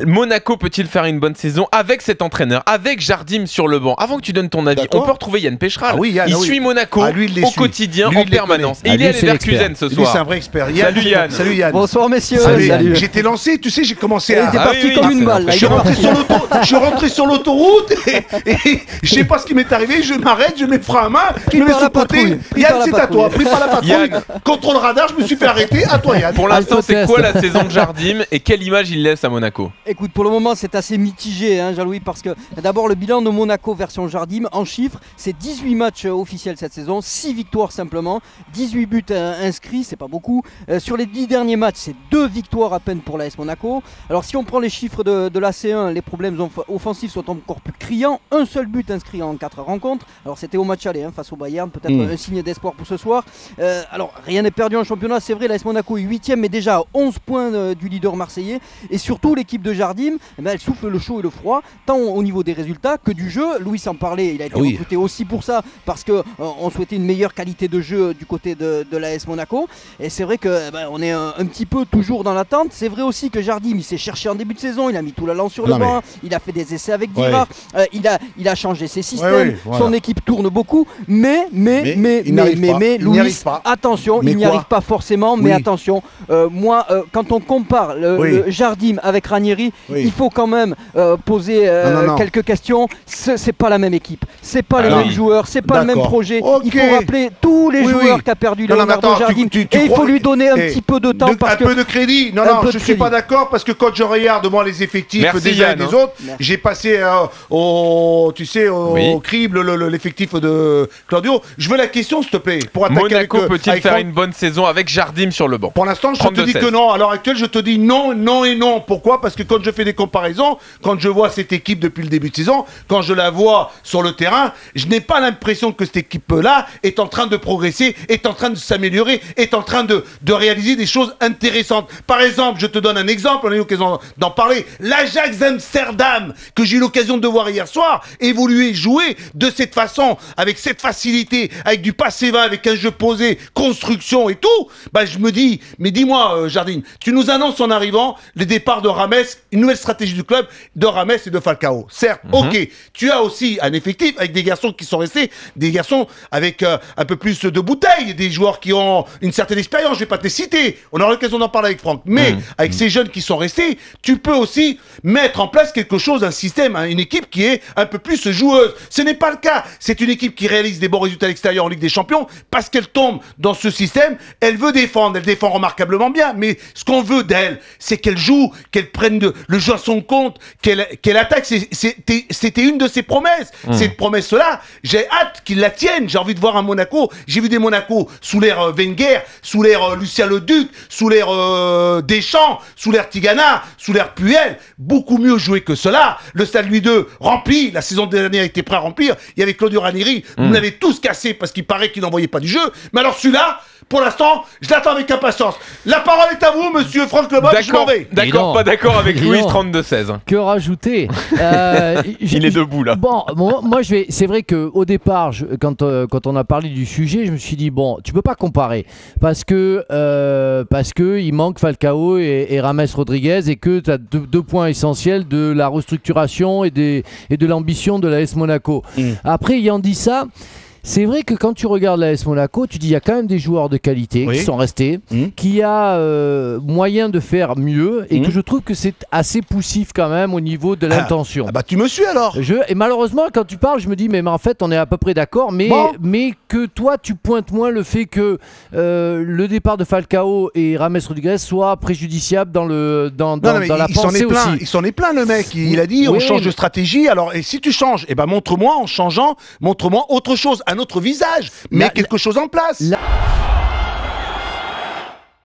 Monaco peut-il faire une bonne saison avec cet entraîneur, avec Jardim sur le banc? Avant que tu donnes ton avis, on peut retrouver Yann Pécheral. Il suit Monaco au quotidien, en permanence. Et il est à Leverkusen ce soir. Lui, c'est un vrai expert. Salut Yann. Salut Yann. Bonsoir messieurs. Salut. J'étais lancé, tu sais, j'ai commencé à... Il était parti comme une balle. Je suis rentré sur l'autoroute et je sais pas ce qui m'est arrivé, je m'arrête, je mets le frein à main, je me mets sur le côté. Yann, c'est à toi. Pris par la patrouille. Contrôle radar, je me suis fait arrêter. À toi Yann. Pour l'instant, c'est quoi la saison de Jardim et quelle image il laisse à Monaco? Écoute, pour le moment, c'est assez mitigé, hein, Jean-Louis, parce que d'abord, le bilan de Monaco version Jardim, en chiffres, c'est 18 matchs officiels cette saison, 6 victoires simplement, 18 buts inscrits, c'est pas beaucoup. Sur les 10 derniers matchs, c'est 2 victoires à peine pour l'AS Monaco. Alors, si on prend les chiffres de la C1, les problèmes offensifs sont encore plus criants. Un seul but inscrit en 4 rencontres. Alors, c'était au match aller, hein, face au Bayern, peut-être un signe d'espoir pour ce soir. Alors, rien n'est perdu en championnat, c'est vrai, l'AS Monaco est 8ème, mais déjà à 11 points du leader marseillais. Et surtout, l'équipe de Jardim, elle souffle le chaud et le froid, tant au niveau des résultats que du jeu. Louis en parlait, il a été recruté aussi pour ça, parce qu'on souhaitait une meilleure qualité de jeu du côté de l'AS Monaco. Et c'est vrai qu'on est un petit peu toujours dans l'attente. C'est vrai aussi que Jardim, il s'est cherché en début de saison, il a mis tout l'allant sur le banc, il a fait des essais avec Dirar, il a changé ses systèmes, son équipe tourne beaucoup, mais Louis, attention, il n'y arrive pas forcément, mais attention, moi, quand on compare le Jardim avec Ranieri, il faut quand même poser quelques questions. C'est pas la même équipe, c'est pas les mêmes joueurs, c'est pas le même projet. Il faut rappeler tous les joueurs qu'a perdu Leonardo Jardim et il faut lui donner un petit peu de temps. Un peu de crédit. Non, je suis pas d'accord parce que quand je regarde moi les effectifs des uns et des autres, j'ai passé au crible l'effectif de Claudio. Je veux la question s'il te plaît. Monaco peut-il faire une bonne saison avec Jardim sur le banc? Pour l'instant, je te dis que non. À l'heure actuelle, je te dis non, non et non. Pourquoi? Parce que quand je fais des comparaisons, quand je vois cette équipe depuis le début de saison, quand je la vois sur le terrain, je n'ai pas l'impression que cette équipe-là est en train de progresser, est en train de s'améliorer, est en train de réaliser des choses intéressantes. Par exemple, je te donne un exemple, on a eu l'occasion d'en parler. L'Ajax Amsterdam, que j'ai eu l'occasion de voir hier soir, évoluer, jouer de cette façon, avec cette facilité, avec du passé-va, avec un jeu posé, construction et tout. Bah, je me dis, mais dis-moi, Jardim, tu nous annonces en arrivant les départs de Rames, une nouvelle stratégie du club, de Rames et de Falcao. Certes, ok, tu as aussi un effectif avec des garçons qui sont restés, des garçons avec un peu plus de bouteilles, des joueurs qui ont une certaine expérience, je vais pas te les citer, on aura l'occasion d'en parler avec Franck, mais avec ces jeunes qui sont restés, tu peux aussi mettre en place quelque chose, un système, une équipe qui est un peu plus joueuse. Ce n'est pas le cas, c'est une équipe qui réalise des bons résultats à l'extérieur en Ligue des Champions, parce qu'elle tombe dans ce système, elle veut défendre, elle défend remarquablement bien, mais ce qu'on veut d'elle, c'est qu'elle joue, qu'elle prenne le jeu à son compte, qu'elle attaque. C'était une de ses promesses. Cette promesse-là, j'ai hâte qu'il la tienne. J'ai envie de voir un Monaco. J'ai vu des Monaco sous l'ère Wenger, sous l'ère Lucien Leduc, sous l'ère Deschamps, sous l'ère Tigana, sous l'ère Puel. Beaucoup mieux joué que cela. Le Stade Louis II rempli. La saison dernière était prêt à remplir. Il y avait Claudio Ranieri. Vous l'avez tous cassé parce qu'il paraît qu'il n'envoyait pas du jeu. Mais alors celui-là, pour l'instant, je l'attends avec impatience. La parole est à vous, monsieur Franck Leboeuf, je m'en vais. D'accord, pas d'accord avec Louis 32-16. Que rajouter Il est debout là. Bon, moi c'est vrai qu'au départ, quand on a parlé du sujet, je me suis dit, bon, tu peux pas comparer. Parce que il manque Falcao et Rames Rodriguez et que tu as deux points essentiels de la restructuration et de l'ambition de l'AS Monaco. Après, ayant dit ça, c'est vrai que quand tu regardes l'AS Monaco, tu dis il y a quand même des joueurs de qualité qui sont restés, qu'il y a moyen de faire mieux et que je trouve que c'est assez poussif quand même au niveau de l'intention. Ah bah tu me suis alors. Et malheureusement quand tu parles, je me dis mais en fait on est à peu près d'accord, mais que toi tu pointes moins le fait que le départ de Falcao et Rames Rodriguez soit préjudiciable dans la pensée aussi. Il s'en est plein le mec. Il a dit on change de stratégie. Alors et si tu changes, montre-moi en changeant, montre-moi autre chose. Un autre visage, mets quelque chose en place.